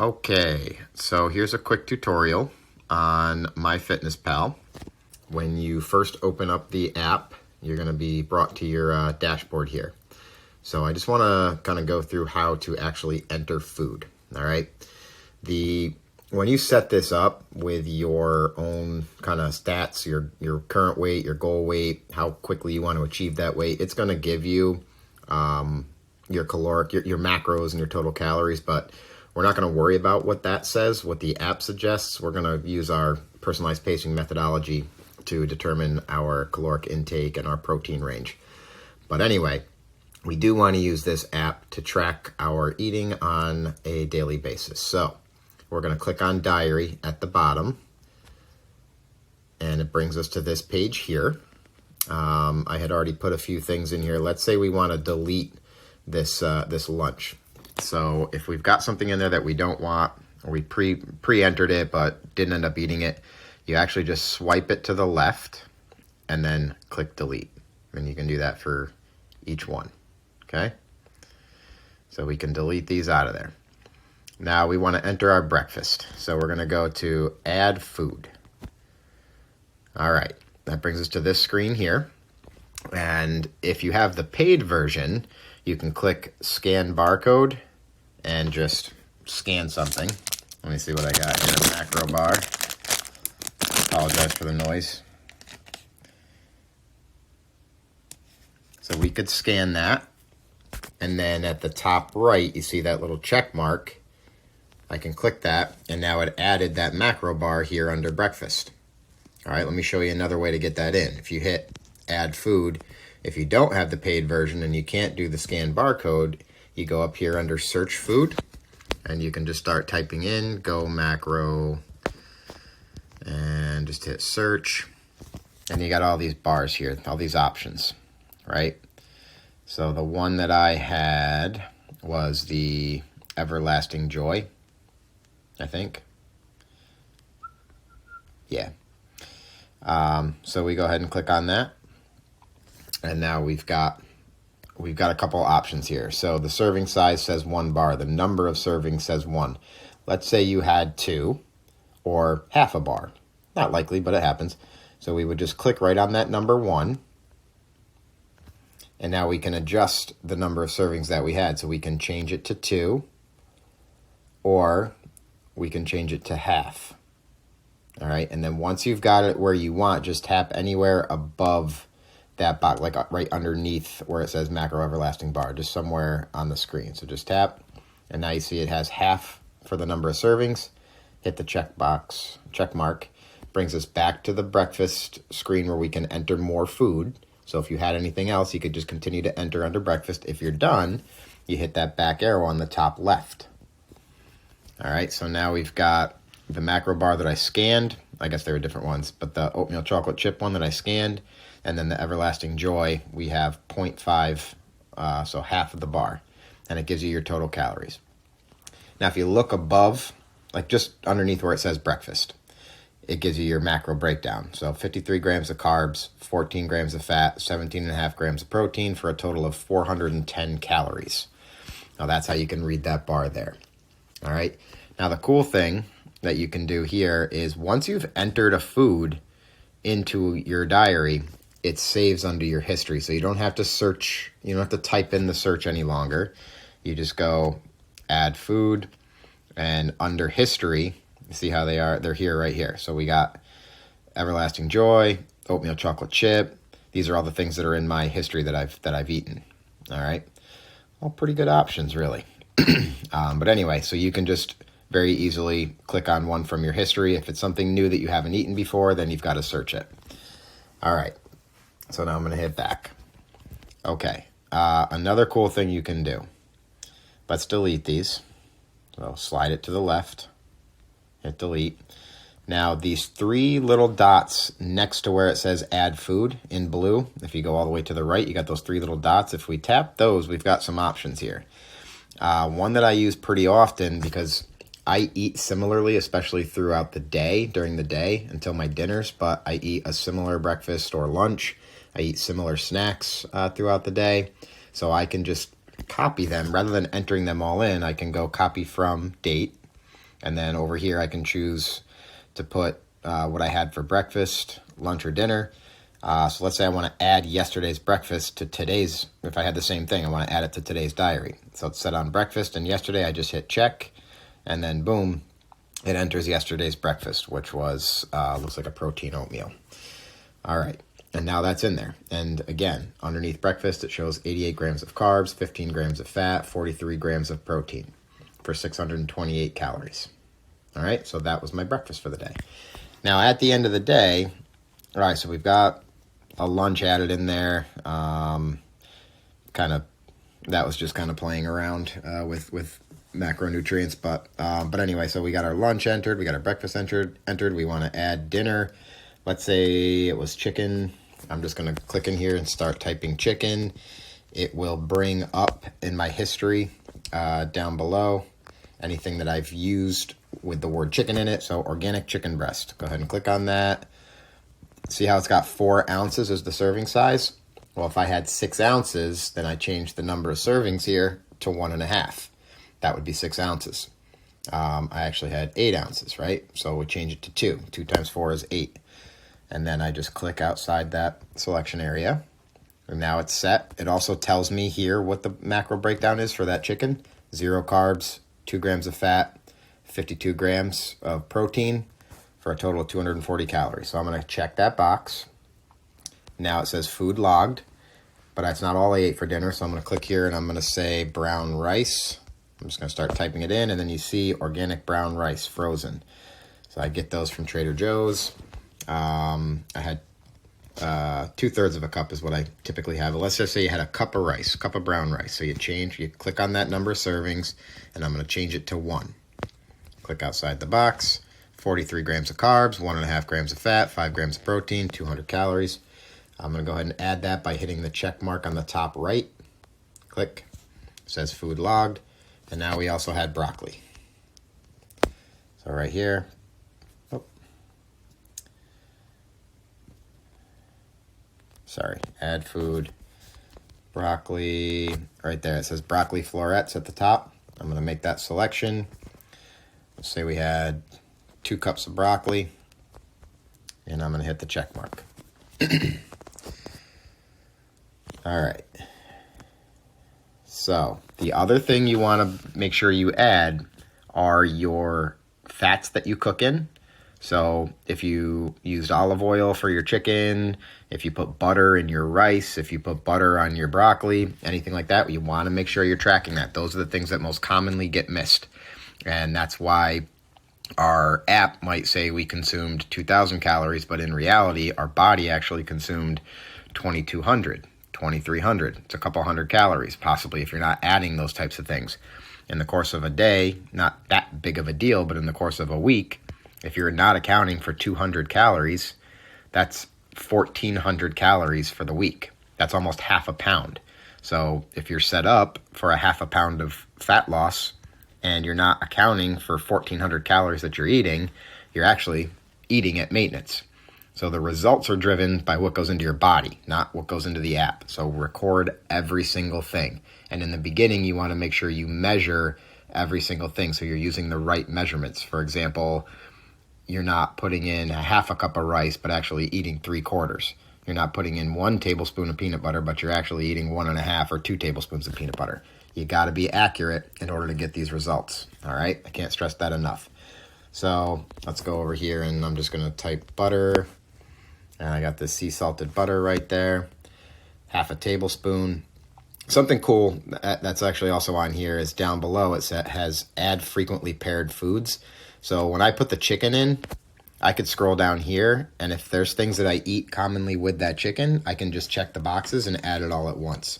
Okay, so here's a quick tutorial on MyFitnessPal. When you first open up the app, you're going to be brought to your dashboard here. So I just want to kind of go through how to actually enter food. All right. When you set this up with your own kind of stats, your current weight, your goal weight, how quickly you want to achieve that weight, it's going to give you your caloric, your macros and your total calories, but we're not going to worry about what that says, what the app suggests. We're going to use our personalized pacing methodology to determine our caloric intake and our protein range. But anyway, we do want to use this app to track our eating on a daily basis. So we're going to click on Diary at the bottom, and it brings us to this page here. I had already put a few things in here. Let's say we want to delete this lunch. So if we've got something in there that we don't want, or we pre-entered it but didn't end up eating it, you actually just swipe it to the left and then click delete. And you can do that for each one, okay? So we can delete these out of there. Now we want to enter our breakfast. So we're going to go to add food. All right, that brings us to this screen here. And if you have the paid version, you can click scan barcode and just scan something. Let me see what I got here, a macro bar. Apologize for the noise. So we could scan that. And then at the top right, you see that little check mark. I can click that, and now it added that macro bar here under breakfast. All right, let me show you another way to get that in. If you hit add food, if you don't have the paid version and you can't do the scan barcode, you go up here under search food, and you can just start typing in go macro and just hit search, and you got all these bars here, all these options, right? So the one that I had was the Everlasting Joy, I think. Yeah. So we go ahead and click on that. And now we've got a couple options here. So the serving size says 1 bar. The number of servings says 1. Let's say you had 2 or half a bar. Not likely, but it happens. So we would just click right on that number 1. And now we can adjust the number of servings that we had. So we can change it to 2, or we can change it to half. All right. And then once you've got it where you want, just tap anywhere above that box, like right underneath where it says macro everlasting bar, just somewhere on the screen. So just tap, and now you see it has half for the number of servings. Hit the check mark, brings us back to the breakfast screen where we can enter more food. So if you had anything else, you could just continue to enter under breakfast. If you're done, you hit that back arrow on the top left. All right, so now we've got the macro bar that I scanned. I guess there were different ones, but the oatmeal chocolate chip one that I scanned, and then the Everlasting Joy, we have 0.5, so half of the bar, and it gives you your total calories. Now, if you look above, like just underneath where it says breakfast, it gives you your macro breakdown. So 53 grams of carbs, 14 grams of fat, 17.5 grams of protein for a total of 410 calories. Now, that's how you can read that bar there. All right. Now, the cool thing that you can do here is once you've entered a food into your diary, it saves under your history. So you don't have to search, you don't have to type in the search any longer. You just go add food, and under history, you see how they are, they're here right here. So we got Everlasting Joy, oatmeal chocolate chip. These are all the things that are in my history that I've eaten. All right. All pretty good options, really. But anyway, so you can just very easily click on one from your history. If it's something new that you haven't eaten before, then you've got to search it. All right. So now I'm going to hit back. Okay. Another cool thing you can do. Let's delete these. So slide it to the left. Hit delete. Now these 3 little dots next to where it says add food in blue, if you go all the way to the right, you got those 3 little dots. If we tap those, we've got some options here. One that I use pretty often because I eat similarly, especially throughout the day, during the day until my dinners, but I eat a similar breakfast or lunch. I eat similar snacks throughout the day. So I can just copy them. Rather than entering them all in, I can go copy from date, And then over here, I can choose to put what I had for breakfast, lunch, or dinner. So let's say I want to add yesterday's breakfast to today's. If I had the same thing, I want to add it to today's diary. So it's set on breakfast, and yesterday I just hit check, and then boom, it enters yesterday's breakfast, which was, looks like a protein oatmeal. All right, and now that's in there. And again, underneath breakfast, it shows 88 grams of carbs, 15 grams of fat, 43 grams of protein for 628 calories. All right, so that was my breakfast for the day. Now, at the end of the day, all right, so we've got a lunch added in there. That was just kind of playing around with macronutrients, but anyway, so we got our lunch entered, we got our breakfast entered. We want to add dinner. Let's say it was chicken. I'm just going to click in here and start typing chicken. It will bring up in my history down below anything that I've used with the word chicken in it. So organic chicken breast. Go ahead and click on that. See how it's got 4 ounces as the serving size? Well, if I had 6 ounces, then I changed the number of servings here to 1.5. That would be 6 ounces. I actually had 8 ounces, right? So we change it to 2. 2 times 4 is 8. And then I just click outside that selection area. And now it's set. It also tells me here what the macro breakdown is for that chicken. 0 carbs, 2 grams of fat, 52 grams of protein for a total of 240 calories. So I'm going to check that box. Now it says food logged, but that's not all I ate for dinner. So I'm going to click here and I'm going to say brown rice. I'm just going to start typing it in, and then you see organic brown rice frozen. So I get those from Trader Joe's. I had 2/3 of a cup is what I typically have. Let's just say you had a cup of rice, cup of brown rice. So you click on that number of servings, and I'm going to change it to 1. Click outside the box. 43 grams of carbs, 1.5 grams of fat, 5 grams of protein, 200 calories. I'm going to go ahead and add that by hitting the check mark on the top right. Click. It says food logged. And now we also had broccoli. So right here. Add food. Broccoli. Right there. It says broccoli florets at the top. I'm going to make that selection. Let's say we had 2 cups of broccoli, and I'm going to hit the check mark. All right. So the other thing you want to make sure you add are your fats that you cook in. So if you used olive oil for your chicken, if you put butter in your rice, if you put butter on your broccoli, anything like that, you want to make sure you're tracking that. Those are the things that most commonly get missed. And that's why our app might say we consumed 2,000 calories, but in reality, our body actually consumed 2,200, 2,300. It's a couple hundred calories, possibly, if you're not adding those types of things. In the course of a day, not that big of a deal, but in the course of a week, if you're not accounting for 200 calories, that's 1,400 calories for the week. That's almost half a pound. So if you're set up for a half a pound of fat loss, and you're not accounting for 1,400 calories that you're eating, you're actually eating at maintenance. So the results are driven by what goes into your body, not what goes into the app. So record every single thing. And in the beginning, you want to make sure you measure every single thing so you're using the right measurements. For example, you're not putting in a half a cup of rice, but actually eating 3/4. You're not putting in 1 tablespoon of peanut butter, but you're actually eating 1.5 or 2 tablespoons of peanut butter. You got to be accurate in order to get these results. All right. I can't stress that enough. So let's go over here, and I'm just going to type butter. And I got this sea salted butter right there. Half a tablespoon. Something cool that's actually also on here is down below. It has add frequently paired foods. So when I put the chicken in, I could scroll down here, and if there's things that I eat commonly with that chicken, I can just check the boxes and add it all at once.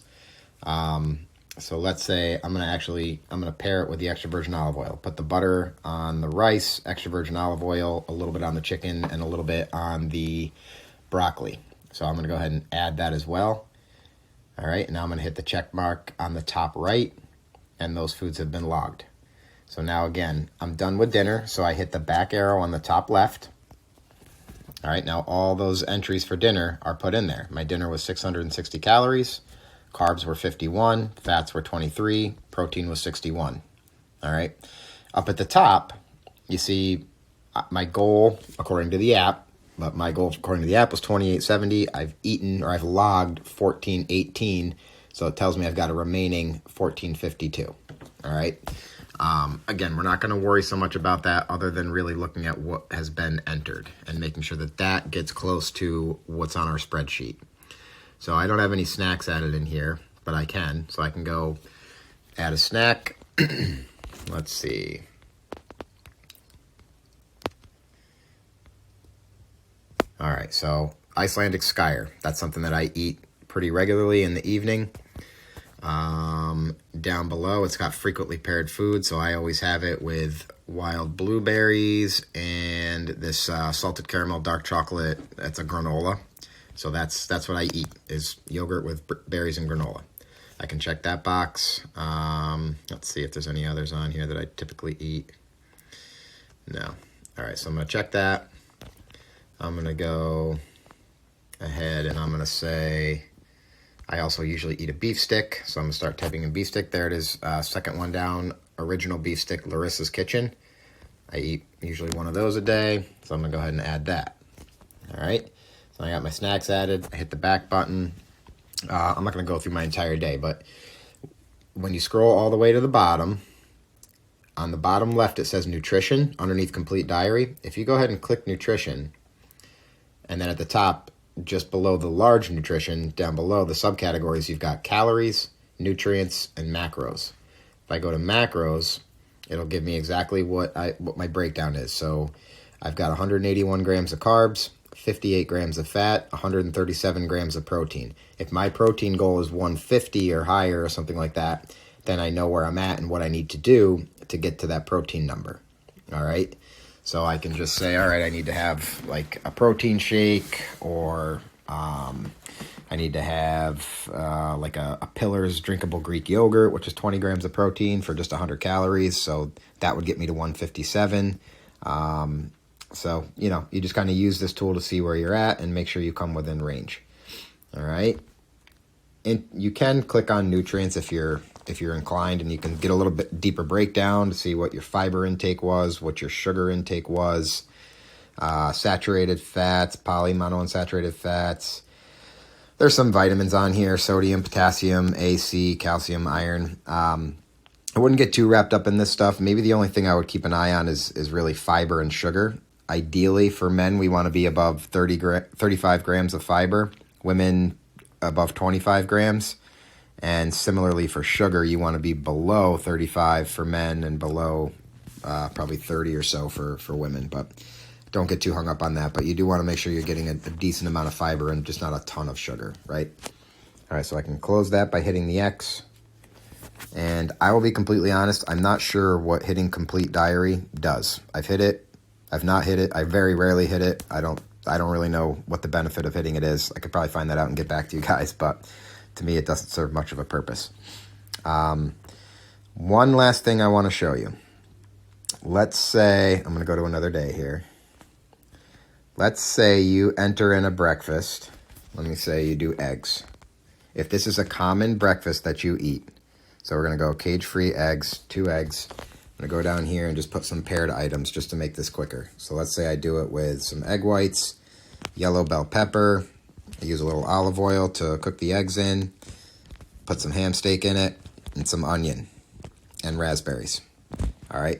So let's say I'm going to pair it with the extra virgin olive oil. Put the butter on the rice, extra virgin olive oil, a little bit on the chicken, and a little bit on the broccoli. So I'm going to go ahead and add that as well. All right, now I'm going to hit the check mark on the top right, and those foods have been logged. So now again, I'm done with dinner, so I hit the back arrow on the top left. All right, now all those entries for dinner are put in there. My dinner was 660 calories. Carbs were 51, fats were 23, protein was 61. All right. Up at the top, you see my goal according to the app, but my goal according to the app was 2870. I've eaten, or I've logged 1418, so it tells me I've got a remaining 1452. All right. Again, we're not going to worry so much about that other than really looking at what has been entered and making sure that that gets close to what's on our spreadsheet. So I don't have any snacks added in here, but I can. So I can go add a snack. Let's see. All right, so Icelandic Skyer. That's something that I eat pretty regularly in the evening. Down below, it's got frequently paired food, so I always have it with wild blueberries and this salted caramel dark chocolate. That's a granola. So that's what I eat, is yogurt with berries and granola. I can check that box. Let's see if there's any others on here that I typically eat. No. All right, so I'm going to check that. I'm going to go ahead and I'm going to say I also usually eat a beef stick. So I'm going to start typing in beef stick. There it is. Second one down, original beef stick, Larissa's Kitchen. I eat usually one of those a day. So I'm going to go ahead and add that. All right. So I got my snacks added. I hit the back button. I'm not going to go through my entire day, but when you scroll all the way to the bottom, on the bottom left it says nutrition underneath complete diary. If you go ahead and click nutrition, and then at the top, just below the large nutrition, down below the subcategories, you've got calories, nutrients, and macros. If I go to macros, it'll give me exactly what my breakdown is. So I've got 181 grams of carbs, 58 grams of fat, 137 grams of protein. If my protein goal is 150 or higher or something like that, then I know where I'm at and what I need to do to get to that protein number. All right. So I can just say, all right, I need to have like a protein shake, or I need to have like a Pillar's drinkable Greek yogurt, which is 20 grams of protein for just 100 calories. So that would get me to 157. So, you just kind of use this tool to see where you're at and make sure you come within range. All right. And you can click on nutrients if you're inclined, and you can get a little bit deeper breakdown to see what your fiber intake was, what your sugar intake was, saturated fats, polymonounsaturated fats. There's some vitamins on here: sodium, potassium, A, C, calcium, iron. I wouldn't get too wrapped up in this stuff. Maybe the only thing I would keep an eye on is really fiber and sugar. Ideally, for men, we want to be above 35 grams of fiber. Women, above 25 grams. And similarly for sugar, you want to be below 35 for men and below probably 30 or so for women. But don't get too hung up on that. But you do want to make sure you're getting a decent amount of fiber and just not a ton of sugar, right? All right, so I can close that by hitting the X. And I will be completely honest, I'm not sure what hitting complete diary does. I've hit it. I've not hit it. I very rarely hit it. I don't really know what the benefit of hitting it is. I could probably find that out and get back to you guys, but to me, it doesn't serve much of a purpose. One last thing I want to show you. Let's say, I'm going to go to another day here. Let's say you enter in a breakfast. Let me say you do eggs. If this is a common breakfast that you eat, so we're going to go cage-free eggs, 2 eggs. I'm going to go down here and just put some paired items just to make this quicker. So let's say I do it with some egg whites, yellow bell pepper. I use a little olive oil to cook the eggs in, put some ham steak in it, and some onion and raspberries. All right.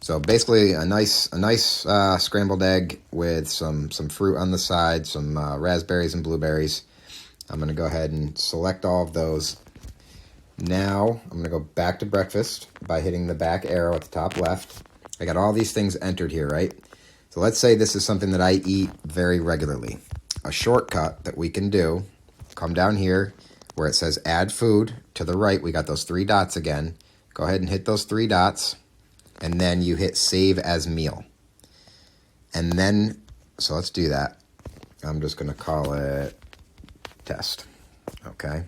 So basically a nice scrambled egg with some fruit on the side, some raspberries and blueberries. I'm going to go ahead and select all of those. Now I'm going to go back to breakfast by hitting the back arrow at the top left. I got all these things entered here, right? So let's say this is something that I eat very regularly. A shortcut that we can do, come down here where it says add food. To the right, we got those 3 dots again. Go ahead and hit those 3 dots, and then you hit save as meal. And then, so let's do that. I'm just going to call it test. Okay.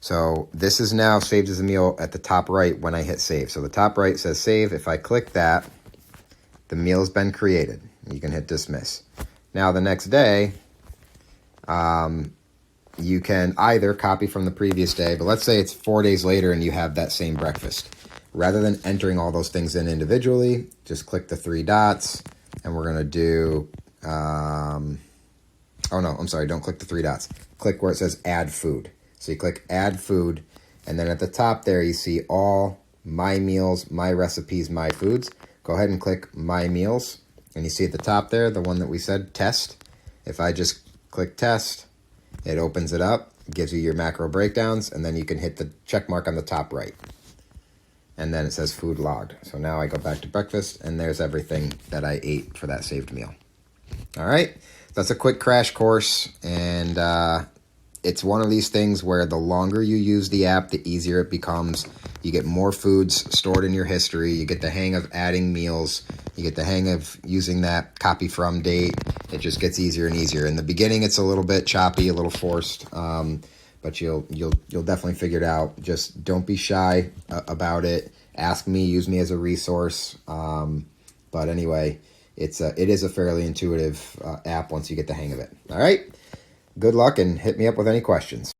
So this is now saved as a meal at the top right when I hit save. So the top right says save. If I click that, the meal has been created. You can hit dismiss. Now the next day, you can either copy from the previous day, but let's say it's 4 days later and you have that same breakfast. rather than entering all those things in individually, just click the three dots, and we're going to do, oh no, I'm sorry, don't click the three dots. Click where it says add food. So you click add food, and then at the top there you see all my meals, my recipes, my foods. Go ahead and click my meals, and you see at the top there, the one that we said, test. If I just click test, it opens it up, gives you your macro breakdowns, and then you can hit the check mark on the top right. And then it says food logged. So now I go back to breakfast, and there's everything that I ate for that saved meal. All right, that's a quick crash course, and it's one of these things where the longer you use the app, the easier it becomes. You get more foods stored in your history. You get the hang of adding meals. You get the hang of using that copy from date. It just gets easier and easier. In the beginning, it's a little bit choppy, a little forced, but you'll definitely figure it out. Just don't be shy about it. Ask me, use me as a resource. But anyway, it is a fairly intuitive app once you get the hang of it. All right. Good luck, and hit me up with any questions.